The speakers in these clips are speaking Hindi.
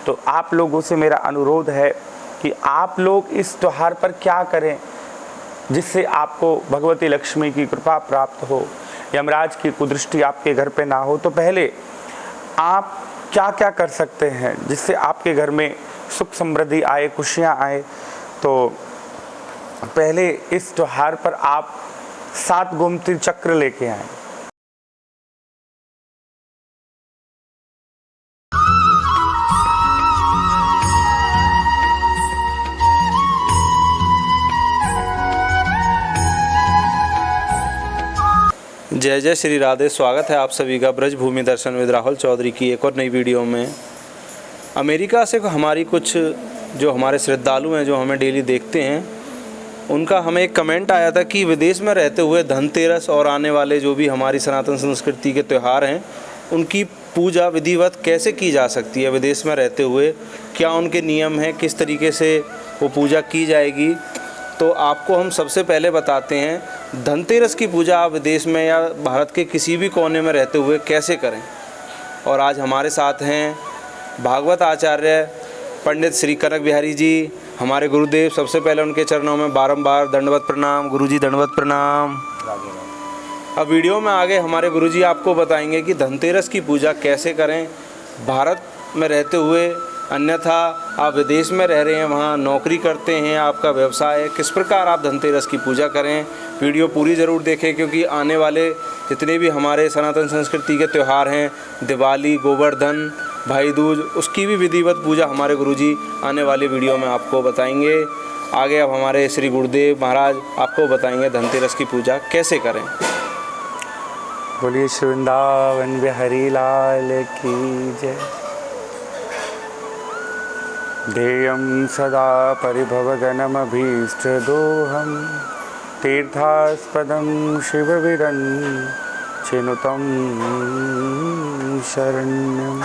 तो आप लोगों से मेरा अनुरोध है कि आप लोग इस त्यौहार पर क्या करें जिससे आपको भगवती लक्ष्मी की कृपा प्राप्त हो, यमराज की कुदृष्टि आपके घर पे ना हो। तो पहले आप क्या क्या कर सकते हैं जिससे आपके घर में सुख समृद्धि आए, खुशियाँ आए। तो पहले इस त्यौहार पर आप 7 गोमती चक्र लेके आए। जय जय श्री राधे। स्वागत है आप सभी का ब्रज भूमि दर्शन विद राहुल चौधरी की एक और नई वीडियो में। अमेरिका से हमारी कुछ जो हमारे श्रद्धालु हैं जो हमें डेली देखते हैं, उनका हमें एक कमेंट आया था कि विदेश में रहते हुए धनतेरस और आने वाले जो भी हमारी सनातन संस्कृति के त्यौहार हैं उनकी पूजा विधिवत कैसे की जा सकती है विदेश में रहते हुए, क्या उनके नियम हैं, किस तरीके से वो पूजा की जाएगी। तो आपको हम सबसे पहले बताते हैं धनतेरस की पूजा आप विदेश में या भारत के किसी भी कोने में रहते हुए कैसे करें। और आज हमारे साथ हैं भागवत आचार्य पंडित श्री कनक बिहारी जी, हमारे गुरुदेव। सबसे पहले उनके चरणों में बारंबार दंडवत प्रणाम। गुरुजी दंडवत प्रणाम। अब वीडियो में आगे हमारे गुरुजी आपको बताएंगे कि धनतेरस की पूजा कैसे करें भारत में रहते हुए, अन्यथा आप विदेश में रह रहे हैं, वहाँ नौकरी करते हैं, आपका व्यवसाय है, किस प्रकार आप धनतेरस की पूजा करें। वीडियो पूरी ज़रूर देखें क्योंकि आने वाले जितने भी हमारे सनातन संस्कृति के त्यौहार हैं, दिवाली, गोवर्धन, भाई दूज, उसकी भी विधिवत पूजा हमारे गुरुजी आने वाली वीडियो में आपको बताएंगे। आगे अब हमारे श्री गुरुदेव महाराज आपको बताएंगे धनतेरस की पूजा कैसे करें। बोलिए श्री वृंदावन बिहारी लाल की जय। ध्येयं सदा परिभवगणमभीष्टदोहं तीर्थास्पदं शिवविरञ्चिनुतं शरण्यं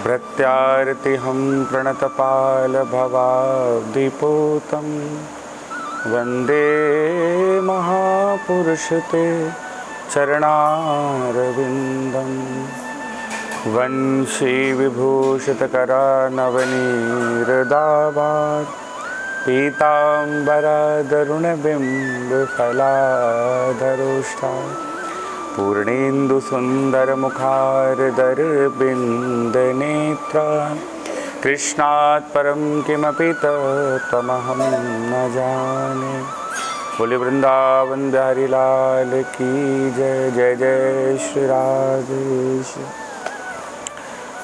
भृत्यार्तिहं प्रणतपालभवाब्धिपूतं वन्दे महापुरुषते चरणारविन्दम् वंशी विभूषितकरानवनीरदावात् पीताम्बरादरुणबिम्बफलाधरोष्ठात् पूर्णेन्दुसुन्दरमुखारदरबिन्दनेत्रात् कृष्णात् परं किमपि तत्त्वमहं न जाने। बोले वृंदावन बिहारी लाल की जय। जय जय श्री राधेश।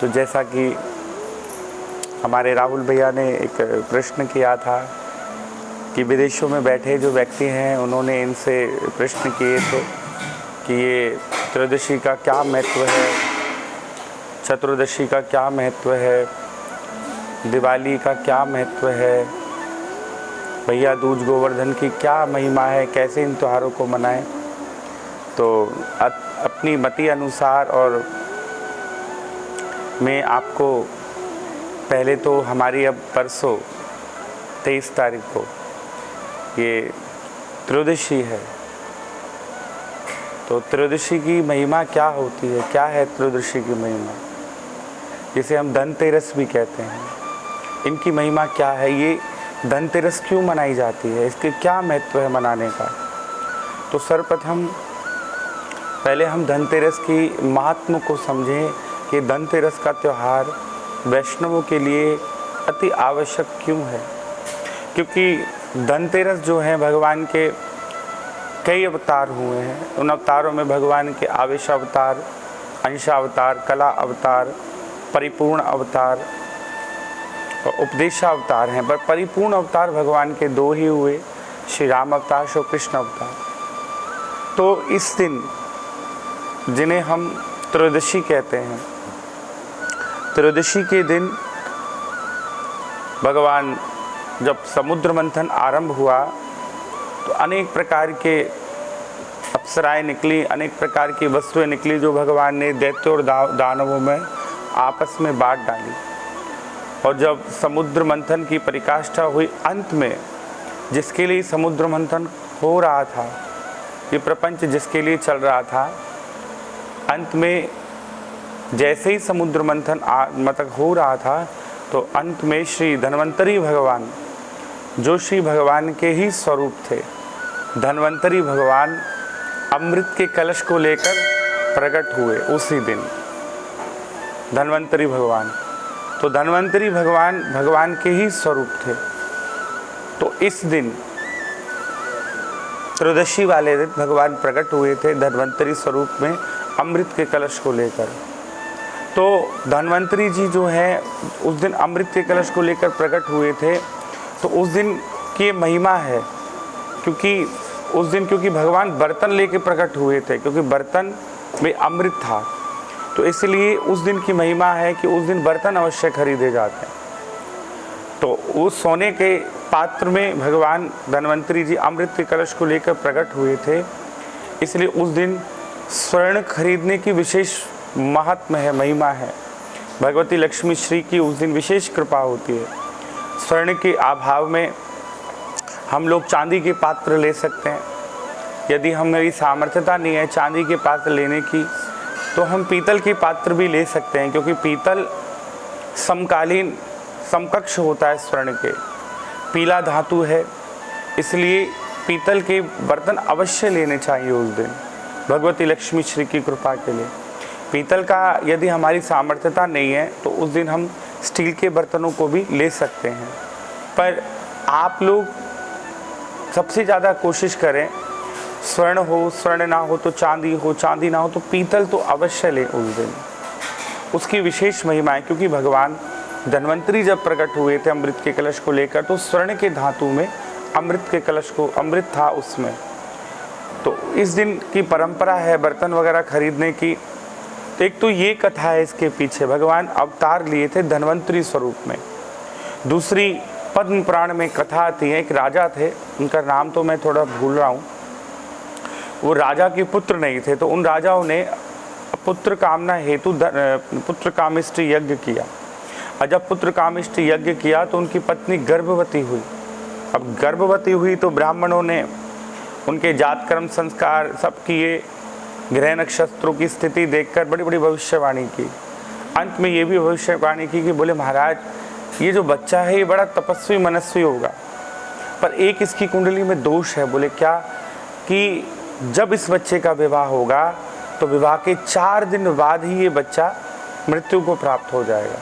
तो जैसा कि हमारे राहुल भैया ने एक प्रश्न किया था कि विदेशों में बैठे जो व्यक्ति हैं उन्होंने इनसे प्रश्न किए थे कि ये त्रयोदशी का क्या महत्व है, चतुर्दशी का क्या महत्व है, दिवाली का क्या महत्व है, भैया दूज गोवर्धन की क्या महिमा है, कैसे इन त्योहारों को मनाएं। तो अपनी मति अनुसार और मैं आपको पहले तो हमारी अब परसों 23 तारीख को ये त्रयोदशी है, तो त्रयोदशी की महिमा क्या होती है, क्या है त्रयोदशी की महिमा, जिसे हम धनतेरस भी कहते हैं। इनकी महिमा क्या है, ये धनतेरस क्यों मनाई जाती है, इसके क्या महत्व है मनाने का। तो सर्वप्रथम पहले हम धनतेरस की महात्म को समझें कि धनतेरस का त्यौहार वैष्णवों के लिए अति आवश्यक क्यों है। क्योंकि धनतेरस जो है भगवान के कई अवतार हुए हैं। उन अवतारों में भगवान के आवेश अवतार, अंश अवतार, कला अवतार, परिपूर्ण अवतार और उपदेशावतार हैं। पर परिपूर्ण अवतार भगवान के 2 ही हुए, श्री राम अवतार, श्री कृष्ण अवतार। तो इस दिन जिन्हें हम त्रयोदशी कहते हैं, त्रयोदशी के दिन भगवान जब समुद्र मंथन आरंभ हुआ तो अनेक प्रकार के अप्सराएं निकली, अनेक प्रकार की वस्तुएं निकली जो भगवान ने दैत्यों और दानवों में आपस में बांट डाली। और जब समुद्र मंथन की परिकाष्ठा हुई, अंत में जिसके लिए समुद्र मंथन हो रहा था, ये प्रपंच जिसके लिए चल रहा था, अंत में जैसे ही समुद्र मंथन मतलब हो रहा था, तो अंत में श्री धन्वंतरी भगवान, जो श्री भगवान के ही स्वरूप थे, धन्वंतरी भगवान अमृत के कलश को लेकर प्रकट हुए उसी दिन। धन्वंतरी भगवान, तो धन्वंतरी भगवान भगवान के ही स्वरूप थे। तो इस दिन त्रयोदशी वाले दिन भगवान प्रकट हुए थे धन्वंतरी स्वरूप में अमृत के कलश को लेकर। तो धन्वंतरी जी जो है उस दिन अमृत के कलश को लेकर प्रकट हुए थे। तो उस दिन की महिमा है, क्योंकि उस दिन भगवान बर्तन लेके प्रकट हुए थे, क्योंकि बर्तन में अमृत था। तो इसलिए उस दिन की महिमा है कि उस दिन बर्तन अवश्य खरीदे जाते हैं। तो उस सोने के पात्र में भगवान धन्वंतरी जी अमृत के कलश को लेकर प्रकट हुए थे, इसलिए उस दिन स्वर्ण खरीदने की विशेष महत्व है, महिमा है। भगवती लक्ष्मी श्री की उस दिन विशेष कृपा होती है। स्वर्ण के अभाव में हम लोग चांदी के पात्र ले सकते हैं। यदि हमारी सामर्थ्यता नहीं है चांदी के पात्र लेने की, तो हम पीतल के पात्र भी ले सकते हैं, क्योंकि पीतल समकालीन समकक्ष होता है स्वर्ण के, पीला धातु है, इसलिए पीतल के बर्तन अवश्य लेने चाहिए उस दिन भगवती लक्ष्मी श्री की कृपा के लिए। पीतल का यदि हमारी सामर्थ्यता नहीं है तो उस दिन हम स्टील के बर्तनों को भी ले सकते हैं। पर आप लोग सबसे ज़्यादा कोशिश करें, स्वर्ण हो, स्वर्ण ना हो तो चांदी हो, चांदी ना हो तो पीतल तो अवश्य लें उस दिन। उसकी विशेष महिमा है, क्योंकि भगवान धन्वंतरी जब प्रकट हुए थे अमृत के कलश को लेकर, तो स्वर्ण के धातु में अमृत के कलश को, अमृत था उसमें। तो इस दिन की परंपरा है बर्तन वगैरह खरीदने की। तो एक तो ये कथा है इसके पीछे, भगवान अवतार लिए थे धन्वंतरी स्वरूप में। दूसरी पद्म पुराण में कथा आती है, एक राजा थे, उनका नाम तो मैं थोड़ा भूल रहा हूँ। वो राजा के पुत्र नहीं थे, तो उन राजाओं ने पुत्र कामना हेतु पुत्र कामिष्ट यज्ञ किया। और जब पुत्र कामिष्ट यज्ञ किया तो उनकी पत्नी गर्भवती हुई। अब गर्भवती हुई तो ब्राह्मणों ने उनके जात कर्म संस्कार सब किए, ग्रह नक्षत्रों की स्थिति देखकर बड़ी बड़ी भविष्यवाणी की। अंत में ये भी भविष्यवाणी की कि बोले महाराज, ये जो बच्चा है ये बड़ा तपस्वी मनस्वी होगा, पर एक इसकी कुंडली में दोष है। बोले क्या? कि जब इस बच्चे का विवाह होगा तो विवाह के 4 दिन बाद ही ये बच्चा मृत्यु को प्राप्त हो जाएगा।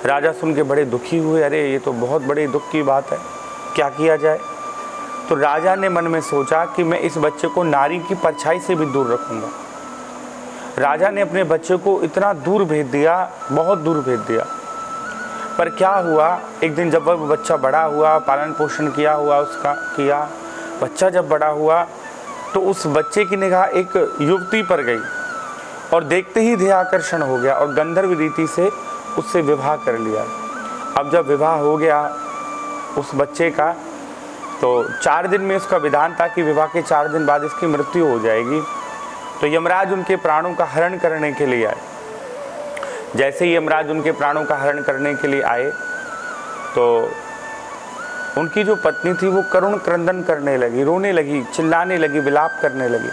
राजा सुन के बड़े दुखी हुए, अरे ये तो बहुत बड़ी दुख की बात है, क्या किया जाए? तो राजा ने मन में सोचा कि मैं इस बच्चे को नारी की परछाई से भी दूर रखूंगा। राजा ने अपने बच्चे को इतना दूर भेज दिया, बहुत दूर भेज दिया। पर क्या हुआ, एक दिन जब वह बच्चा बड़ा हुआ, पालन पोषण किया हुआ उसका किया, बच्चा जब बड़ा हुआ तो उस बच्चे की निगाह एक युवती पर गई और देखते ही ध्याकर्षण हो गया और गंधर्व रीति से उससे विवाह कर लिया। अब जब विवाह हो गया उस बच्चे का, तो 4 दिन में उसका विधान था कि विवाह के 4 दिन बाद इसकी मृत्यु हो जाएगी। तो यमराज उनके प्राणों का हरण करने के लिए आए। जैसे ही यमराज उनके प्राणों का हरण करने के लिए आए तो उनकी जो पत्नी थी वो करुण क्रंदन करने लगी, रोने लगी, चिल्लाने लगी, विलाप करने लगी।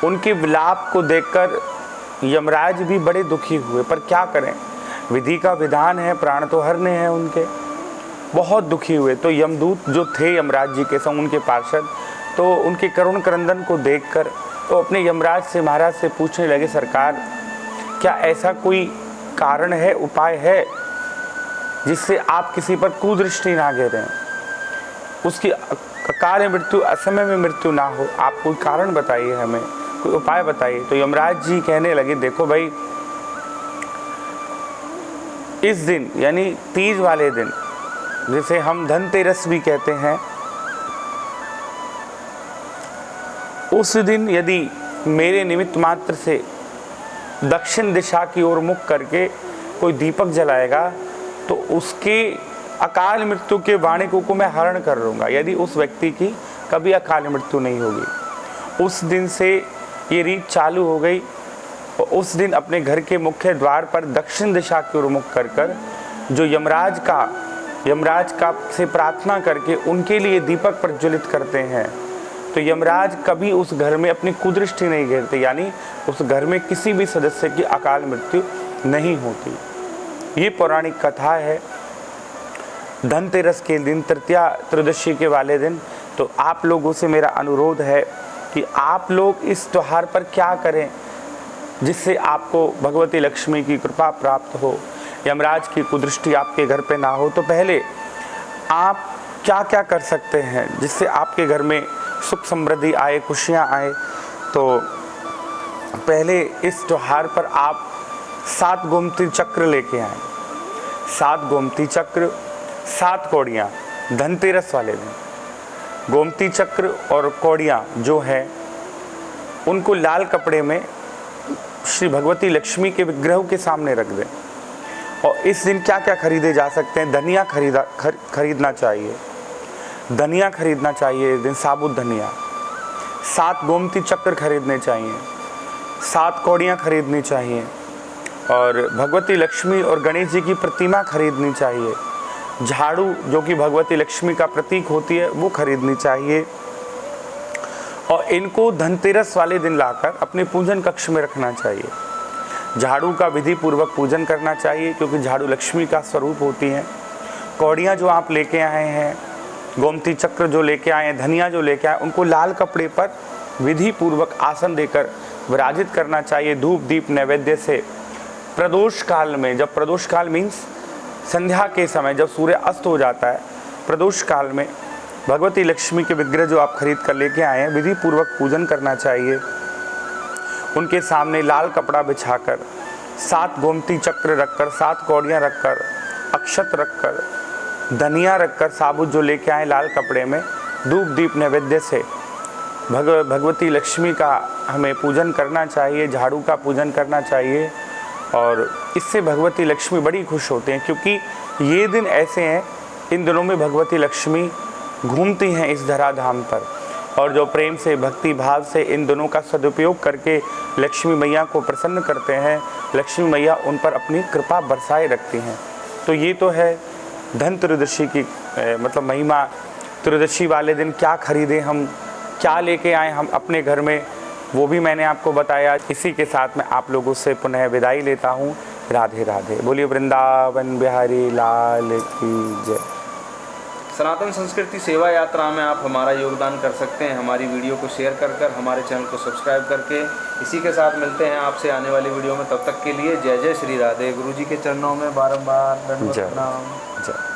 उनके विलाप को देखकर यमराज भी बड़े दुखी हुए, पर क्या करें, विधि का विधान है, प्राण तो हरने हैं उनके। बहुत दुखी हुए। तो यमदूत जो थे यमराज जी के संग उनके पार्षद, तो उनके करुण क्रंदन को देखकर तो अपने यमराज से, महाराज से पूछने लगे, सरकार क्या ऐसा कोई कारण है, उपाय है जिससे आप किसी पर कुदृष्टि ना गिरें, उसकी अकाल मृत्यु, असमय में मृत्यु ना हो? आप कोई कारण बताइए, हमें कोई उपाय बताइए। तो यमराज जी कहने लगे, देखो भाई, इस दिन यानी तीज वाले दिन, जिसे हम धनतेरस भी कहते हैं, उस दिन यदि मेरे निमित्त मात्र से दक्षिण दिशा की ओर मुख करके कोई दीपक जलाएगा तो उसके अकाल मृत्यु के वाणिकों को मैं हरण कर लूँगा। यदि उस व्यक्ति की कभी अकाल मृत्यु नहीं होगी। उस दिन से ये रीत चालू हो गई और उस दिन अपने घर के मुख्य द्वार पर दक्षिण दिशा की ओर मुख कर जो यमराज का से प्रार्थना करके उनके लिए दीपक प्रज्वलित करते हैं, तो यमराज कभी उस घर में अपनी कुदृष्टि नहीं घेरते, यानी उस घर में किसी भी सदस्य की अकाल मृत्यु नहीं होती। ये पौराणिक कथा है। धनतेरस के दिन, तृतीया त्रयोदशी के वाले दिन, तो आप लोगों से मेरा अनुरोध है कि आप लोग इस त्योहार पर क्या करें जिससे आपको भगवती लक्ष्मी की कृपा प्राप्त हो, यमराज की कुदृष्टि आपके घर पे ना हो। तो पहले आप क्या क्या कर सकते हैं जिससे आपके घर में सुख समृद्धि आए, खुशियाँ आए। तो पहले इस त्योहार पर आप 7 गोमती चक्र लेके आए। 7 गोमती चक्र, 7 कौड़ियाँ धनतेरस वाले दिन। गोमती चक्र और कौड़ियाँ जो है उनको लाल कपड़े में श्री भगवती लक्ष्मी के विग्रह के सामने रख दें। और इस दिन क्या क्या खरीदे जा सकते हैं? धनिया खरीदना चाहिए, धनिया खरीदना चाहिए इस दिन, साबुत धनिया। 7 गोमती चक्र खरीदने चाहिए, 7 कौड़ियाँ खरीदनी चाहिए, और भगवती लक्ष्मी और गणेश जी की प्रतिमा खरीदनी चाहिए। झाड़ू जो कि भगवती लक्ष्मी का प्रतीक होती है वो खरीदनी चाहिए। और इनको धनतेरस वाले दिन लाकर अपने पूजन कक्ष में रखना चाहिए। झाड़ू का विधि पूर्वक पूजन करना चाहिए क्योंकि झाड़ू लक्ष्मी का स्वरूप होती हैं। कौड़ियाँ जो आप लेके आए हैं, गोमती चक्र जो लेके आए हैं, धनिया जो लेके आए, उनको लाल कपड़े पर विधि पूर्वक आसन देकर विराजित करना चाहिए। धूप दीप नैवेद्य से प्रदोष काल में, जब प्रदोष काल मीन्स संध्या के समय जब सूर्य अस्त हो जाता है, प्रदोष काल में भगवती लक्ष्मी के विग्रह जो आप खरीद कर लेके आए हैं, विधि पूर्वक पूजन करना चाहिए। उनके सामने लाल कपड़ा बिछाकर 7 गोमती चक्र रखकर, 7 कौड़ियाँ रखकर, अक्षत रखकर, धनिया रखकर, साबुत जो लेके आए लाल कपड़े में, धूप दीप नैवेद्य से भगवती लक्ष्मी का हमें पूजन करना चाहिए, झाड़ू का पूजन करना चाहिए। और इससे भगवती लक्ष्मी बड़ी खुश होते हैं क्योंकि ये दिन ऐसे हैं, इन दिनों में भगवती लक्ष्मी घूमती हैं इस धराधाम पर, और जो प्रेम से, भक्ति भाव से इन दिनों का सदुपयोग करके लक्ष्मी मैया को प्रसन्न करते हैं, लक्ष्मी मैया उन पर अपनी कृपा बरसाए रखती हैं। तो ये तो है धन त्रयोदशी की मतलब महिमा। त्रयोदशी वाले दिन क्या खरीदें हम, क्या लेके आए हम अपने घर में, वो भी मैंने आपको बताया। इसी के साथ मैं आप लोगों से पुनः विदाई लेता हूँ। राधे राधे। बोलिए वृंदावन बिहारी लाल की जय। सनातन संस्कृति सेवा यात्रा में आप हमारा योगदान कर सकते हैं, हमारी वीडियो को शेयर कर हमारे चैनल को सब्सक्राइब करके। इसी के साथ मिलते हैं आपसे आने वाली वीडियो में, तब तक के लिए जय जय श्री राधे। गुरु जी के चरणों में बारंबार दंडवत प्रणाम। जय।